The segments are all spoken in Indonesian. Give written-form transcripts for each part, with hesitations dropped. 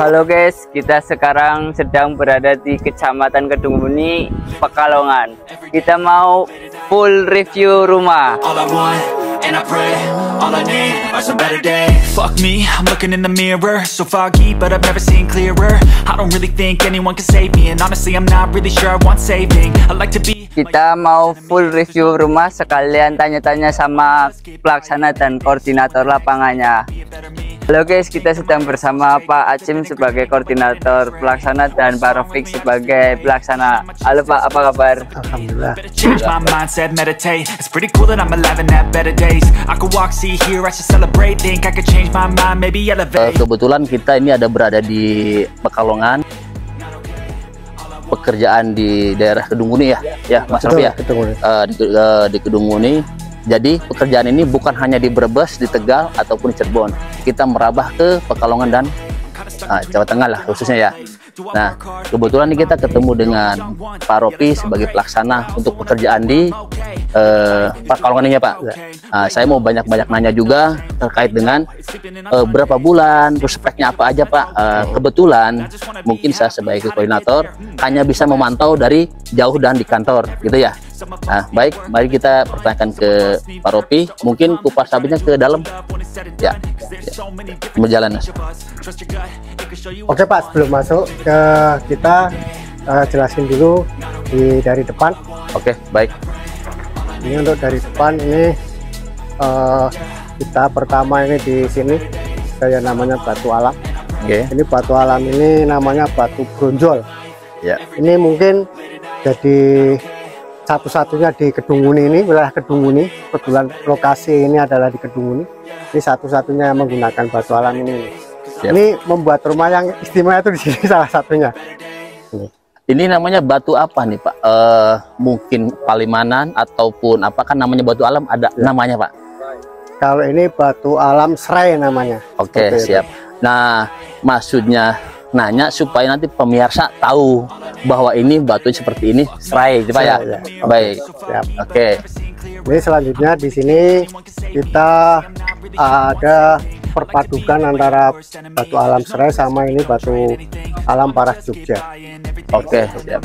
Halo guys, kita sekarang sedang berada di Kecamatan Kedungmuni, Pekalongan. Kita mau full review rumah. Fuck me, I'm looking in the mirror, so foggy, but I've never seen clearer. I don't really think anyone can save me, and honestly I'm not really sure I want saving. I like to be. Kita mau full review rumah, sekalian tanya-tanya sama pelaksana dan koordinator lapangannya. Halo guys, kita sedang bersama Pak Acim sebagai koordinator pelaksana dan Pak Rofik sebagai pelaksana. Halo Pak, apa kabar? Alhamdulillah. Change my mindset, meditate. It's pretty cool that I'm alive and have better days. I could walk, see, hear, I should celebrate. Think I could change my mind, maybe elevate. Kebetulan kita ini ada berada di Pekalongan. Pekerjaan di daerah Kedungmuni ya Mas Rofi ya. Di Kedungmuni. Jadi pekerjaan ini bukan hanya di Brebes, di Tegal ataupun di Cirebon. Kita merambah ke Pekalongan dan Jawa Tengah lah khususnya ya. Nah, kebetulan ini kita ketemu dengan Pak Rofi sebagai pelaksana untuk pekerjaan di Pekalongan ini ya Pak. Saya mau banyak-banyak nanya juga terkait dengan berapa bulan, terus speknya apa aja Pak. Kebetulan mungkin saya sebagai koordinator hanya bisa memantau dari jauh dan di kantor gitu ya. Nah, baik, mari kita pertanyakan ke Pak Rofi. Mungkin kupas habisnya ke dalam. Ya. Berjalan. Oke Pak, sebelum masuk ke kita jelasin dulu dari depan. Oke, baik. Ini untuk dari depan ini kita pertama ini di sini saya namanya batu alam. Oke. Ini batu alam ini namanya batu bronjol. Ya. Ini mungkin jadi satu-satunya di Kedungmuni ini, wilayah Kedungmuni. Kebetulan lokasi ini adalah di Kedungmuni. Ini satu-satunya yang menggunakan batu alam ini. Ya. Ini membuat rumah yang istimewa itu di sini salah satunya. Ini namanya batu apa nih Pak? Mungkin Palimanan ataupun apa kan namanya batu alam ada namanya Pak? Kalau ini batu alam serai namanya. Oke, siap. Nah, maksudnya nanya supaya nanti pemirsa tahu bahwa ini batu seperti ini serai, Pak ya. Baik. Siap. Oke. Ini selanjutnya di sini kita ada perpadukan antara batu alam serai sama ini batu alam Paras Jogja. Oke, siap.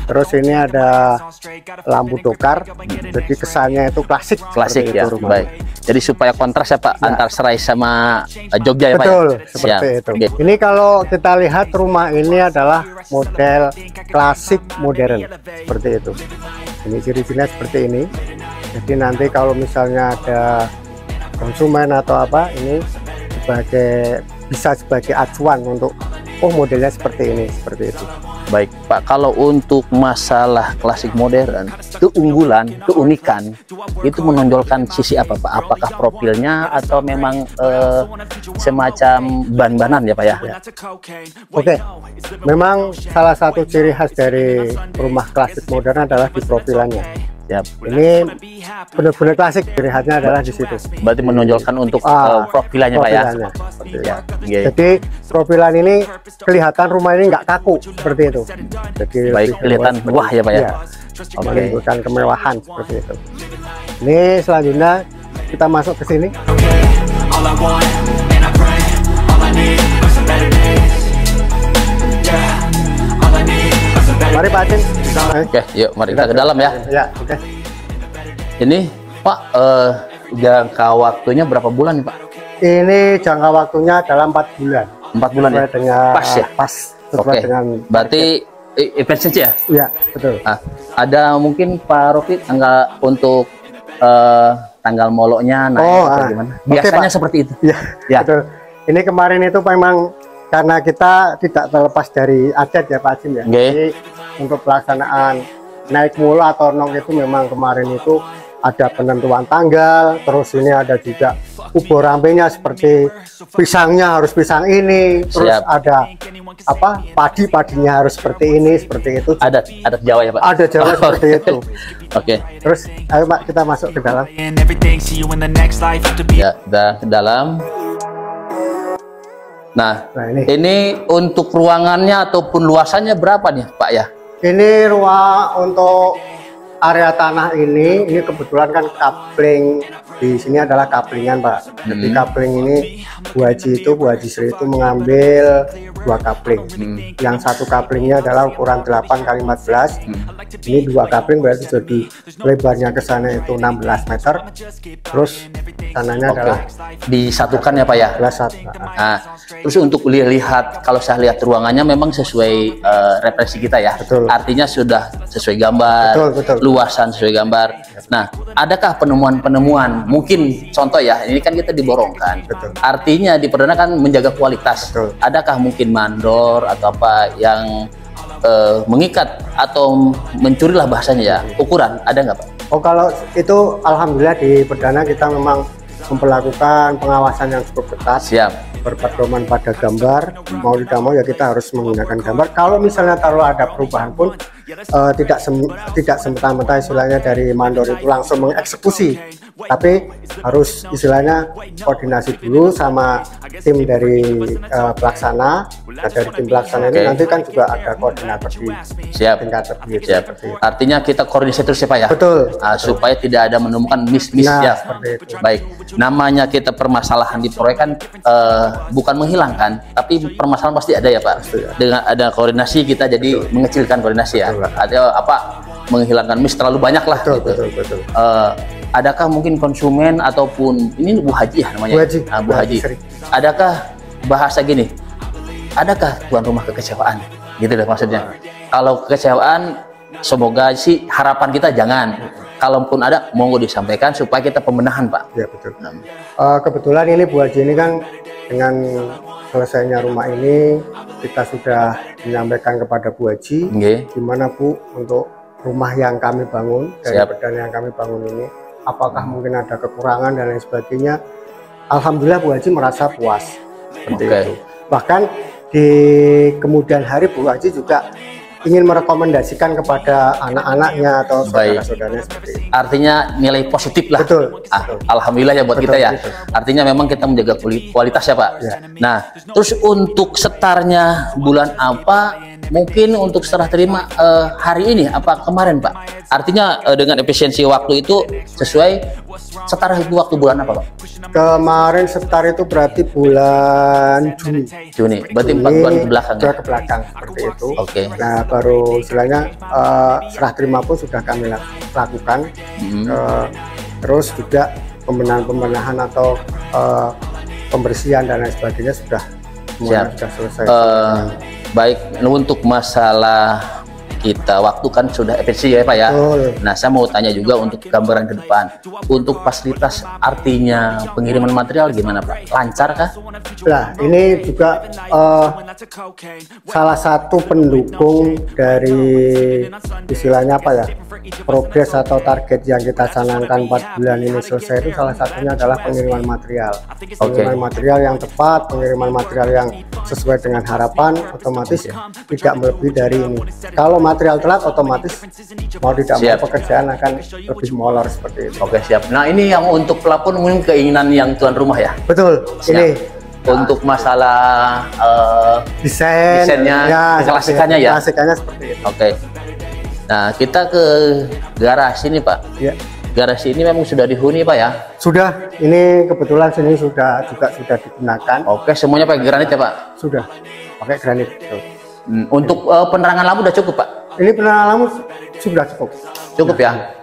Terus ini ada lampu dokar, jadi kesannya itu klasik. Klasik ya, baik. Jadi supaya kontras ya Pak, antar serai sama Jogja ya Pak. Betul, ya? seperti Siap. itu. Oke. Ini kalau kita lihat rumah ini adalah model klasik modern, seperti itu. Ini ciri-cirinya seperti ini. Jadi nanti kalau misalnya ada konsumen atau apa, ini bisa sebagai acuan untuk modelnya seperti ini, seperti itu. Baik Pak, kalau untuk masalah klasik modern, keunggulan, keunikan itu menonjolkan sisi apa Pak? Apakah profilnya atau memang semacam ban-banan ya Pak ya? Oke, memang salah satu ciri khas dari rumah klasik modern adalah di profilannya. Siap. Ini benar-benar klasik, ciri khasnya adalah di situ. Berarti menonjolkan untuk profilannya Pak ya? Ya. Jadi profilan ini kelihatan rumah ini nggak kaku seperti itu. Jadi baik, kelihatan wah ya Pak ya? Oke. Menimbulkan kemewahan seperti itu. Ini selanjutnya kita masuk ke sini. Mari Pak Acim. Oke, yuk mari kita ke dalam ya. Ya, oke. Ini Pak, jangka waktunya berapa bulan nih Pak? Ini jangka waktunya adalah 4 bulan. 4 bulan ya? Dengan Pas ya? Pas. Oke, dengan berarti efisiensi ya? Ya, betul. Nah, ada mungkin Pak Rofi untuk tanggal moloknya naik atau gimana? Biasanya seperti itu. Ya, betul. Ini kemarin itu memang karena kita tidak terlepas dari adat ya Pak Acim ya. Jadi untuk pelaksanaan naik molo atau nong itu memang kemarin itu ada penentuan tanggal, terus ini ada juga ubur rampenya seperti pisangnya harus pisang ini, terus ada apa padinya harus seperti ini, seperti itu. Adat Jawa ya Pak? Ada Jawa seperti itu. Oke. Terus ayo Pak kita masuk ke dalam. Ya, udah ke dalam. Nah, ini untuk ruangannya ataupun luasannya berapa nih Pak ya? Ini ruang untuk area tanah ini kebetulan kan kapling di sini adalah kaplingan Pak. Jadi kapling ini Bu Haji Sri itu mengambil 2 kapling. Yang satu kaplingnya adalah ukuran 8x14. Ini 2 kapling berarti jadi lebarnya ke sana itu 16 meter. Terus sananya adalah disatukan ya Pak ya. Nah, terus untuk lihat, kalau saya lihat ruangannya memang sesuai referensi kita ya. Betul. Artinya sudah sesuai gambar, betul. luasan sesuai gambar. Nah, adakah penemuan-penemuan? Mungkin contoh ya, ini kan kita diborongkan. Betul. Artinya di perdana kan menjaga kualitas. Betul. Adakah mungkin mandor atau apa yang mengikat atau mencuri lah bahasanya ya, ukuran ada nggak Pak? Oh, kalau itu alhamdulillah di perdana kita memang memperlakukan pengawasan yang cukup ketat. Siap. Berpedoman pada gambar, mau tidak mau ya kita harus menggunakan gambar. Kalau misalnya taruh ada perubahan pun tidak semata-mata istilahnya dari mandor itu langsung mengeksekusi, tapi harus istilahnya koordinasi dulu sama tim dari pelaksana. Nah, dari tim pelaksana ini nanti kan juga ada koordinator di tingkat tertinggi. Artinya kita koordinasi terus ya Pak ya. Betul. Nah, supaya tidak ada menemukan miss ya. Seperti itu. Baik. Namanya kita permasalahan di proyek kan bukan menghilangkan, tapi permasalahan pasti ada ya Pak. Dengan ada koordinasi kita jadi mengecilkan koordinasi ya. Ada apa, menghilangkan miss terlalu banyak lah. Betul. Adakah mungkin konsumen ataupun ini Bu Haji ya namanya? Bu Haji. Adakah bahasa gini? Adakah tuan rumah kekecewaan? Gitu deh maksudnya. Kalau kekecewaan, semoga sih harapan kita jangan. Kalaupun ada, monggo disampaikan supaya kita pembenahan Pak. Ya betul. Kebetulan ini Bu Haji ini kan dengan selesainya rumah ini kita sudah menyampaikan kepada Bu Haji, gimana Bu untuk rumah yang kami bangun dari perdana yang kami bangun ini, apakah mungkin ada kekurangan dan lain sebagainya. Alhamdulillah Bu Haji merasa puas. Seperti itu. Bahkan di kemudian hari Bu Haji juga ingin merekomendasikan kepada anak-anaknya atau saudara-saudaranya seperti itu. Artinya nilai positif lah. Betul. Alhamdulillah ya buat kita ya. Artinya memang kita menjaga kualitas ya Pak. Nah, terus untuk setarnya bulan apa? Mungkin untuk serah terima hari ini apa kemarin Pak? Artinya dengan efisiensi waktu itu sesuai setar itu waktu bulan apa Pak? Kemarin setar itu berarti bulan Juni. Berarti 4 bulan ke belakang. Ke belakang seperti itu. Nah, baru istilahnya serah terima pun sudah kami lakukan. Terus juga pembenahan atau pembersihan dan lain sebagainya sudah selesai. Baik, untuk masalah kita waktu kan sudah efisien ya Pak ya. Nah, saya mau tanya juga untuk gambaran ke depan. Untuk fasilitas artinya pengiriman material gimana Pak? Lancar kah? Nah, ini juga salah satu pendukung dari istilahnya apa ya, progres atau target yang kita canangkan 4 bulan ini selesai itu salah satunya adalah pengiriman material. Pengiriman material yang tepat, pengiriman material yang sesuai dengan harapan, otomatis tidak melebihi dari ini. Kalau material telat, otomatis mau tidak mau pekerjaan akan lebih molor seperti itu. Oke, siap. Nah, ini yang untuk pelapon mungkin keinginan yang tuan rumah ya? Betul. Ini untuk masalah desainnya, klasikannya ya? Klasikannya seperti itu. Oke. Nah, kita ke garasi ini Pak. Ya. Garasi ini memang sudah dihuni Pak ya? Sudah. Ini kebetulan sini sudah digunakan. Oke, semuanya pakai granit ya Pak? Sudah. Pakai granit. Untuk penerangan lampu udah cukup Pak? Ini penerangan lampu sudah cukup. Cukup ya?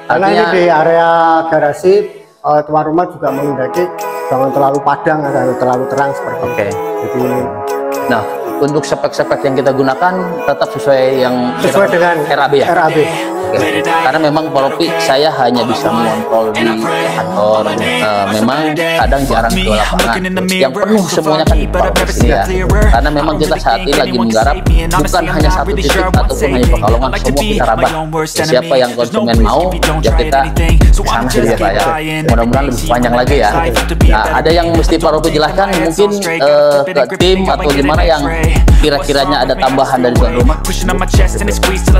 Karena ini di area garasi tuan rumah juga menghendaki jangan terlalu padang atau terlalu terang seperti itu. Jadi, nah, untuk spek-spek yang kita gunakan tetap sesuai dengan RAB ya? RAB. Karena memang Poropi saya hanya bisa mengontrol di kantor, memang kadang jarang ke lapangan. Yang penuh semuanya kan di Poropi ya. Karena memang kita saat ini lagi menggarap bukan hanya satu titik ataupun hanya Pekalongan, semua kita rabah. Siapa yang konsumen mau, ya kita sana sih ya Pak ya. Mudah-mudahan lebih panjang lagi ya. Nah, ada yang mesti Poropi jelaskan mungkin ke tim atau gimana yang kira-kiranya ada tambahan dari tuan rumah?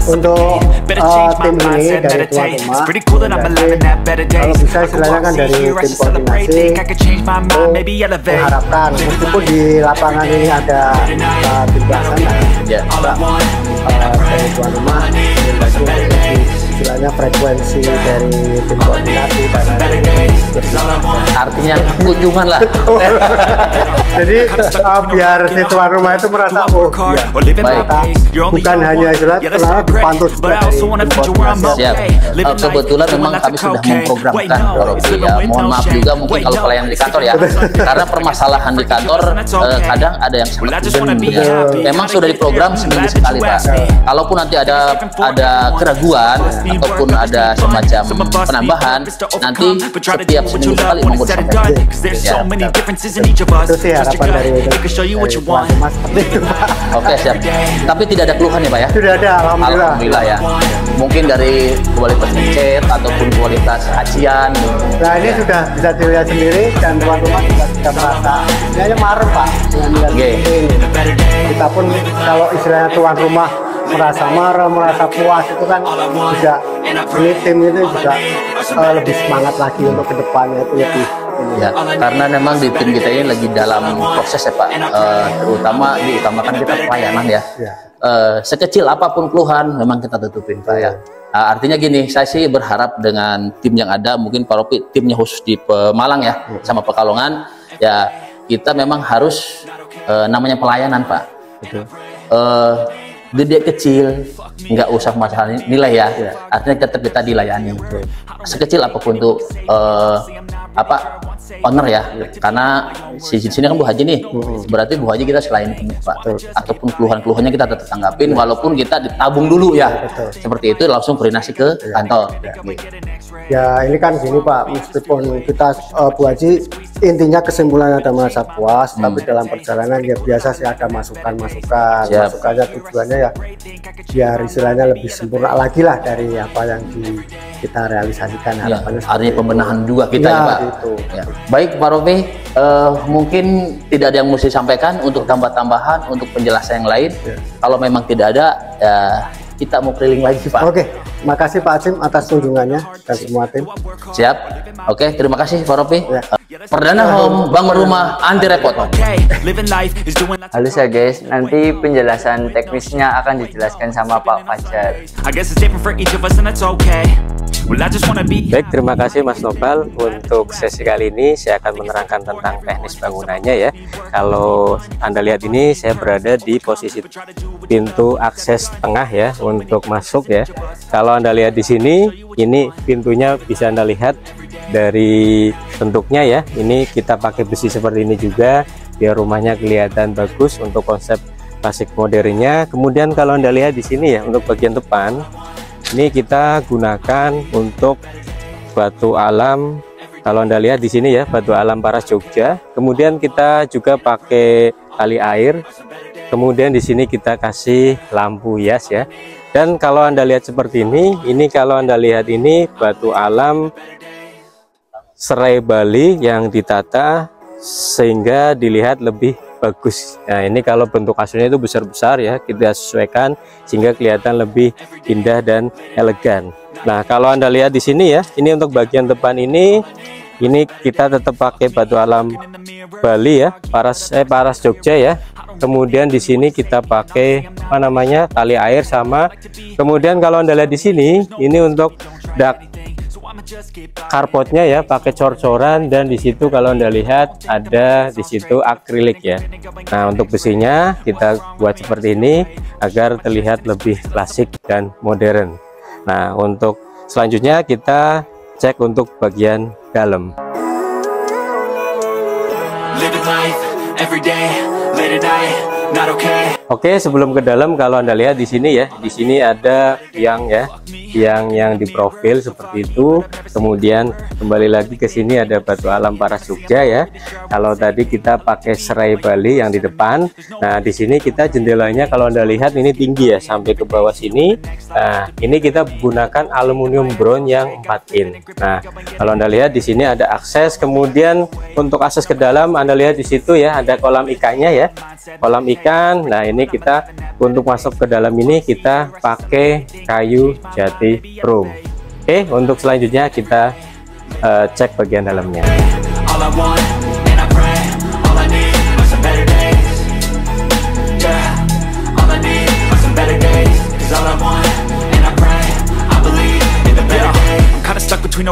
Untuk tim ini dari tuan rumah, kalau bisa istilahnya kan dari tim koordinasi itu mengharapkan meskipun di lapangan ini ada tim pelaksana, dari tuan rumah istilahnya frekuensi dari tim koordinasi dan artinya kunjungan lah. Jadi biar si tuan rumah itu merasa Baik. bukan hanya istilahnya dipantau juga dari tim koordinasi. Siap. Kebetulan memang kami sudah memprogramkan Robi ya. Mohon maaf juga mungkin kalau pelayan di kantor ya, karena permasalahan di kantor kadang ada yang sangat urgent. Memang sudah diprogram seminggu sekali Pak. Kalaupun nanti ada keraguan ataupun ada semacam penambahan, nanti setiap seminggu sekali monggo disampaikan. Itu sih harapan dari tuan rumah seperti itu Pak. Oke siap. Tapi tidak ada keluhan ya Pak ya? Sudah ada, Alhamdulillah ya. Mungkin dari kualitas cat ataupun kualitas sajian. Nah ini sudah bisa dilihat sendiri dan tuan rumah juga sudah merasa ini marah Pak dengan melihat ini. Kita pun kalau istilahnya tuan rumah merasa marah, merasa puas itu kan juga ini tim itu juga lebih semangat lagi untuk kedepannya itu lebih ya, karena memang di tim kita ini lagi dalam proses ya Pak, terutama diutamakan kita pelayanan ya. Sekecil apapun keluhan memang kita tutupin Pak ya. Artinya gini, saya sih berharap dengan tim yang ada, mungkin Pak Ropi timnya khusus di Pemalang ya, sama Pekalongan ya, kita memang harus namanya pelayanan Pak. Gede kecil nggak usah masalah nilai ya, artinya tetap kita dilayani sekecil apapun tuh owner ya, karena di sini kan Bu Haji nih, berarti Bu Haji kita selain Pak, ataupun keluhan-keluhannya kita tetap tanggapin walaupun kita ditabung dulu ya, seperti itu langsung koordinasi ke kantor. Ya ini kan gini Pak, meskipun kita Bu Haji intinya kesimpulannya ada merasa puas, tapi dalam perjalanan ya biasa sih ada masukannya tujuannya ya biar istilahnya lebih sempurna lagi lah dari apa yang kita realisasikan harapannya. Artinya pembenahan juga kita ya Pak. Gitu. Ya. Baik Pak Rofi, mungkin tidak ada yang mesti sampaikan untuk tambah-tambahan untuk penjelasan yang lain. Kalau memang tidak ada, ya kita mau keliling lagi Pak. Oke, makasih Pak Acim atas kunjungannya dan semua tim. Siap. Oke, terima kasih Pak Rofi. Perdana Home, bangun rumah anti repot. Halus ya guys, nanti penjelasan teknisnya akan dijelaskan sama Pak Fajar. Baik, terima kasih Mas Nopal. Untuk sesi kali ini saya akan menerangkan tentang teknis bangunannya ya. Kalau Anda lihat ini, saya berada di posisi pintu akses tengah ya untuk masuk ya. Kalau Anda lihat di sini, ini pintunya bisa Anda lihat dari bentuknya ya. Ini kita pakai besi seperti ini juga biar rumahnya kelihatan bagus untuk konsep klasik modernnya. Kemudian kalau Anda lihat di sini ya, untuk bagian depan ini kita gunakan untuk batu alam. Kalau Anda lihat di sini ya, batu alam Paras Jogja. Kemudian kita juga pakai tali air. Kemudian di sini kita kasih lampu hias ya. Dan kalau Anda lihat seperti ini kalau Anda lihat ini batu alam serai Bali yang ditata sehingga dilihat lebih bagus. Nah ini kalau bentuk kasurnya itu besar-besar ya, kita sesuaikan sehingga kelihatan lebih indah dan elegan. Nah kalau Anda lihat di sini ya, ini untuk bagian depan ini kita tetap pakai batu alam Bali ya, Paras Jogja ya. Kemudian di sini kita pakai tali air sama. Kemudian kalau Anda lihat di sini, ini untuk dak karpotnya ya, pakai cor-coran, dan di situ kalau Anda lihat ada di situ akrilik ya. Nah untuk besinya kita buat seperti ini agar terlihat lebih klasik dan modern. Nah untuk selanjutnya kita cek untuk bagian dalam. Oke, sebelum ke dalam kalau Anda lihat di sini ya, di sini ada tiang ya, tiang yang diprofil seperti itu. Kemudian kembali lagi ke sini ada batu alam Paras Jogja ya. Kalau tadi kita pakai serai Bali yang di depan. Nah, di sini kita jendelanya kalau Anda lihat ini tinggi ya sampai ke bawah sini. Nah, ini kita gunakan aluminium brown yang 4 in. Nah, kalau Anda lihat di sini ada akses. Kemudian untuk akses ke dalam Anda lihat di situ ya ada kolam ikannya ya. Kolam ikan. Nah, ini kita untuk masuk ke dalam ini kita pakai kayu jati chrome. Oke, untuk selanjutnya kita cek bagian dalamnya.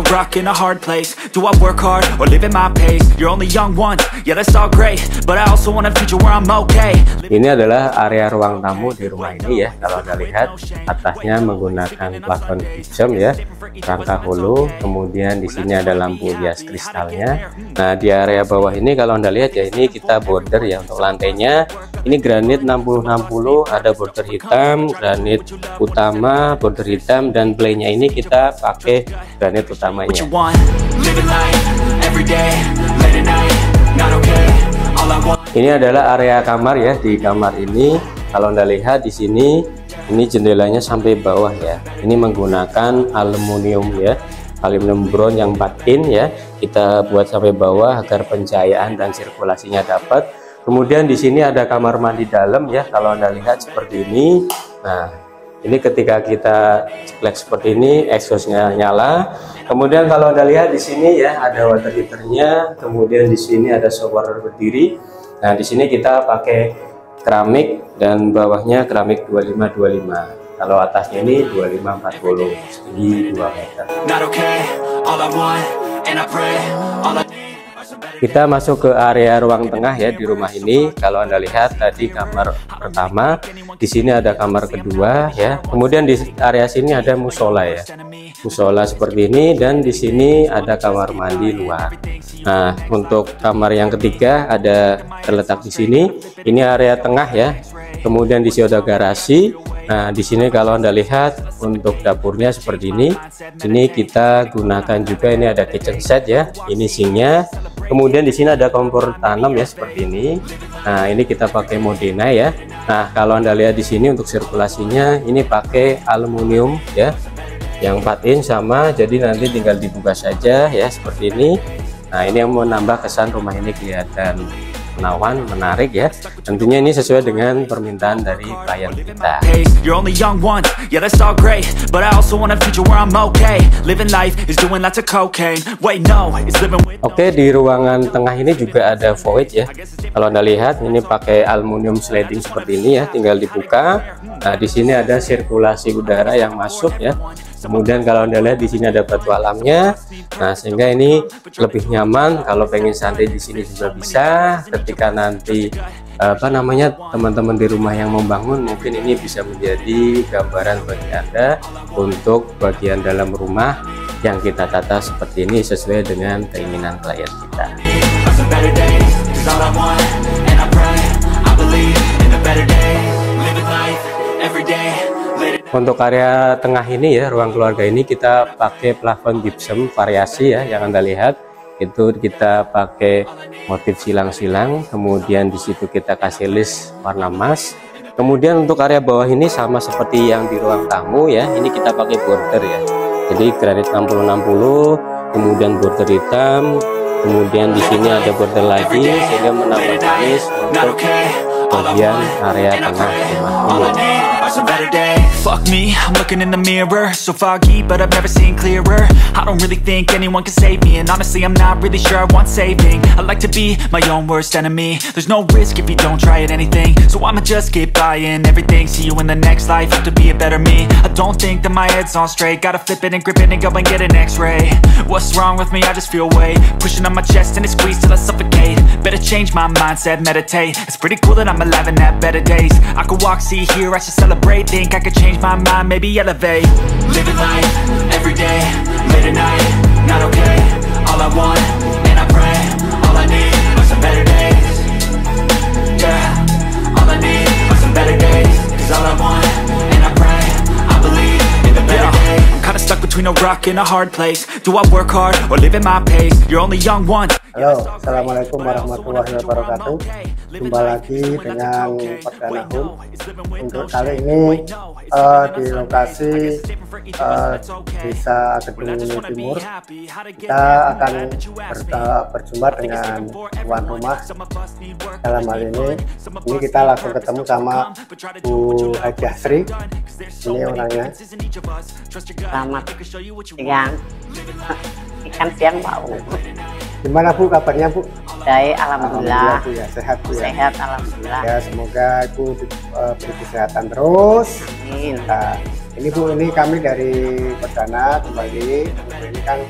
a rock and a hard place. Do I work hard or live at my pace? You're only young once, yeah that's all great, but I also want a future where I'm okay. Ini adalah area ruang tamu di rumah ini ya. Kalau Anda lihat, atasnya menggunakan plafon gypsum ya, rangka hulu, kemudian di sini ada lampu hias kristalnya. Nah, di area bawah ini kalau Anda lihat ya, ini kita border ya untuk lantainya. Ini granit 60-60, ada border hitam, granit utama, border hitam, dan playnya ini kita pakai granit utamanya. Ini adalah area kamar ya. Di kamar ini kalau Anda lihat di sini, ini jendelanya sampai bawah ya. Ini menggunakan aluminium ya, aluminium brown yang 4 in ya. Kita buat sampai bawah agar pencahayaan dan sirkulasinya dapat. Kemudian di sini ada kamar mandi dalam ya, kalau Anda lihat seperti ini. Nah, ini ketika kita ceklek seperti ini, exhaustnya nyala. Kemudian kalau Anda lihat di sini ya, ada water heaternya. Kemudian di sini ada shower berdiri. Nah, di sini kita pakai keramik dan bawahnya keramik 25-25. Kalau atasnya ini 25-40, setinggi 2 meter. Kita masuk ke area ruang tengah ya di rumah ini. Kalau Anda lihat tadi kamar pertama, di sini ada kamar kedua ya. Kemudian di area sini ada musola ya. Musola seperti ini, dan di sini ada kamar mandi luar. Nah, untuk kamar yang ketiga ada terletak di sini. Ini area tengah ya. Kemudian di sini ada garasi. Nah, di sini kalau Anda lihat untuk dapurnya seperti ini. Sini kita gunakan juga, ini ada kitchen set ya. Ini sinknya. Kemudian di sini ada kompor tanam ya seperti ini. Nah, ini kita pakai Modena ya. Nah, kalau Anda lihat di sini untuk sirkulasinya ini pakai aluminium ya. Yang 4 in sama, jadi nanti tinggal dibuka saja ya seperti ini. Nah, ini yang menambah kesan rumah ini kelihatan menawan, menarik ya. Tentunya ini sesuai dengan permintaan dari klien kita. Oke, di ruangan tengah ini juga ada void ya. Kalau Anda lihat ini pakai aluminium sliding seperti ini ya, tinggal dibuka. Nah, di sini ada sirkulasi udara yang masuk ya. Kemudian kalau Anda lihat di sini ada batu alamnya. Nah, sehingga ini lebih nyaman. Kalau pengen santai di sini juga bisa. Ketika nanti teman-teman di rumah yang membangun, mungkin ini bisa menjadi gambaran bagi Anda untuk bagian dalam rumah yang kita tata seperti ini sesuai dengan keinginan klien kita. Untuk area tengah ini ya, ruang keluarga ini kita pakai plafon gypsum variasi ya, yang Anda lihat itu kita pakai motif silang-silang. Kemudian di situ kita kasih list warna emas. Kemudian untuk area bawah ini sama seperti yang di ruang tamu ya, ini kita pakai border ya. Jadi granit 60-60, kemudian border hitam, kemudian di sini ada border lagi sehingga menambah manis untuk bagian area tengah rumah ini. Fuck me, I'm looking in the mirror, so foggy, but I've never seen clearer. I don't really think anyone can save me, and honestly I'm not really sure I want saving. I like to be my own worst enemy. There's no risk if you don't try at anything, so I'ma just keep buying everything. See you in the next life, have to be a better me. I don't think that my head's on straight, gotta flip it and grip it and go and get an x-ray. What's wrong with me? I just feel weight pushing on my chest and it squeezes till I suffocate. Better change my mindset, meditate. It's pretty cool that I'm alive and have better days. I could walk, see, hear, I should celebrate. Think I could change my mind, maybe elevate. Living life, every day, late at night, not okay. All I want, and I pray, all I need are some better days. Yeah, all I need are some better days. Cause all I want, and I pray, I believe in the better days. I'm kinda stuck between a rock and a hard place. Do I work hard, or live at my pace? You're only young once. Halo, assalamualaikum warahmatullahi wabarakatuh. Jumpa lagi dengan Perdana Home. Untuk kali ini di lokasi Desa Kedung Timur, kita akan berjumpa dengan tuan rumah. Dalam hal ini kita langsung ketemu sama Bu Hadiah Sri. Ini orangnya. Selamat siang. Ikan siang bau. Gimana Bu kabarnya Bu? Baik, alhamdulillah. Bu, ya, sehat Bu ya. Sehat alhamdulillah. Ya, semoga Ibu beri kesehatan terus. Amin. Nah, ini Bu, ini kami dari Perdana kembali. Ini kan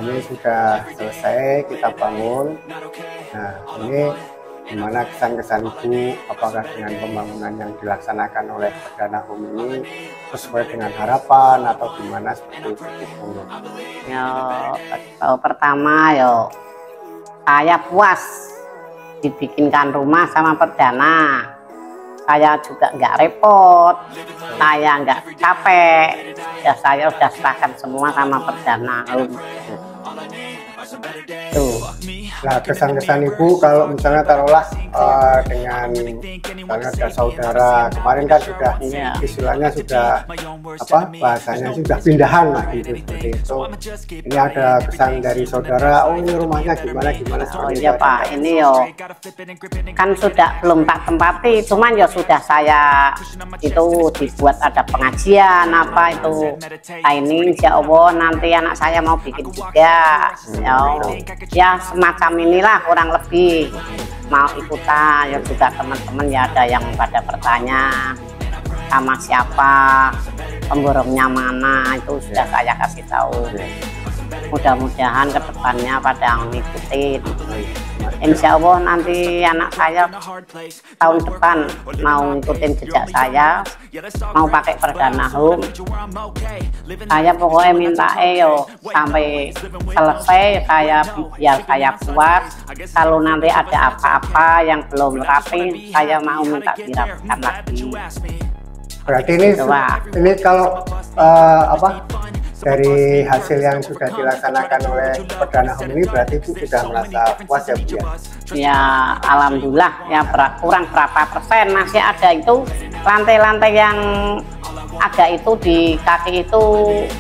ini sudah selesai kita bangun. Nah, ini gimana kesan-kesan Ibu, apakah dengan pembangunan yang dilaksanakan oleh Perdana Home ini sesuai dengan harapan atau gimana seperti itu? Yo, pertama yo saya puas dibikinkan rumah sama Perdana. Saya juga nggak repot, saya nggak capek, ya saya sudah serahkan semua sama Perdana Home. Tuh. Nah, kesan-kesan Ibu kalau misalnya taruhlah dengan misalnya ada saudara, kemarin kan sudah istilahnya sudah apa bahasanya sudah pindahan lah gitu, seperti itu. Ini ada kesan dari saudara, oh ini rumahnya gimana Oh iya Pak, ini yo kan sudah belum tak tempati, cuman ya sudah saya itu dibuat ada pengajian apa itu. Nah, ini insya Allah nanti anak saya mau bikin juga. Ya semacam inilah kurang lebih mau ikutan ya, juga teman-teman ya ada yang pada bertanya sama siapa, pemborongnya mana, itu sudah saya kasih tahu. Mudah-mudahan kedepannya pada ngikutin. Insya Allah nanti anak saya tahun depan mau ngikutin jejak saya, mau pakai Perdana Home. Saya pokoknya minta yo sampai selesai biar saya puas. Kalau nanti ada apa-apa yang belum rapi, saya mau minta dirapikan lagi. Berarti ini kalau apa dari hasil yang sudah dilaksanakan oleh Perdana Home ini berarti Ibu sudah merasa puas ya Bu ya? Ya alhamdulillah ya, kurang berapa persen masih ada itu lantai-lantai yang agak itu di kaki itu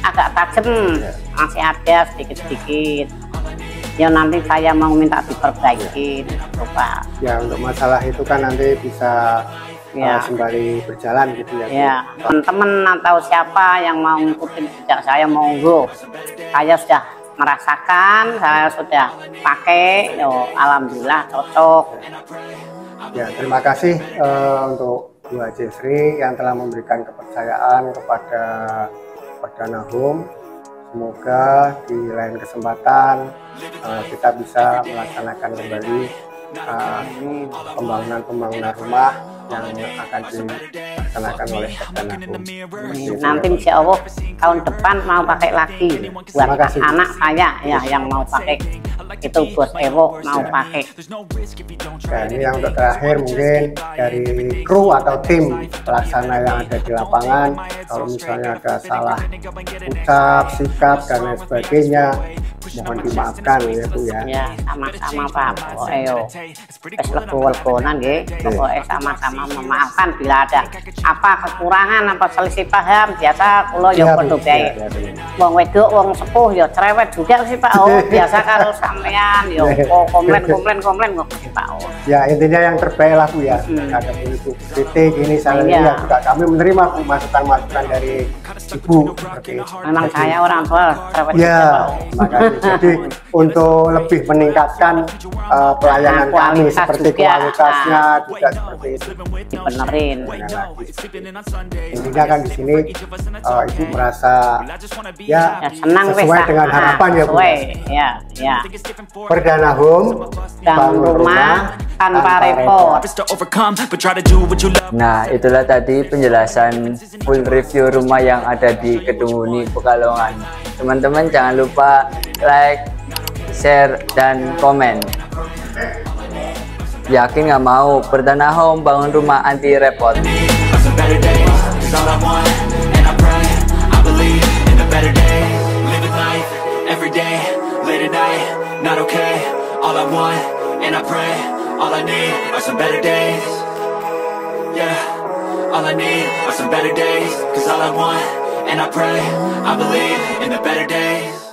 agak tajam, masih ada sedikit-sedikit. Ya nanti saya mau minta diperbaiki, Pak. Ya untuk masalah itu kan nanti bisa sembari berjalan gitu ya. Ya teman-teman atau siapa yang mau ngikutin jejak saya monggo. Saya sudah merasakan, saya sudah pakai, yo alhamdulillah cocok. Ya terima kasih untuk Bu Haji Sri yang telah memberikan kepercayaan kepada Perdana Home. Semoga di lain kesempatan kita bisa melaksanakan kembali pembangunan rumah yang akan dilaksanakan oleh Perdana Home. Nanti insya Allah tahun depan mau pakai lagi buat anak saya ya yang mau pakai itu, Bos Ewo mau pakai. Dan ini yang untuk terakhir mungkin dari kru atau tim pelaksana yang ada di lapangan, kalau misalnya ada salah ucap, sikap dan lain sebagainya, mohon dimaafkan ya Bu ya. Ya sama-sama Pak, pokoknya wis lego-legonan nggih, pokoknya sama-sama memaafkan bila ada apa kekurangan apa selisih paham. Biasa kula ya padha bae. Wong wedok wong sepuh ya cerewet juga sih Pak. Oh, biasa kalau sampean yo komplain kok sih Pak. Ya intinya yang terbaik lah Bu ya. Ada itu kritik ini salahnya juga kami menerima masukan-masukan dari Ibu seperti itu. Memang saya orang tua cerewet ya, makasih. Jadi untuk lebih meningkatkan pelayanan kami seperti kualitasnya juga seperti itu dibenerin. Intinya kan di sini Ibu merasa ya senang sesuai dengan harapan ya Bu. Ya. Perdana Home bangun rumah tanpa repot. Nah itulah tadi penjelasan full review rumah yang ada di Kedunguni Pekalongan. Teman-teman jangan lupa like, share, dan komen. Yakin nggak mau Perdana Home bangun rumah anti repot? All I need are some better days, 'cause all I want, and I pray, I believe in the better days.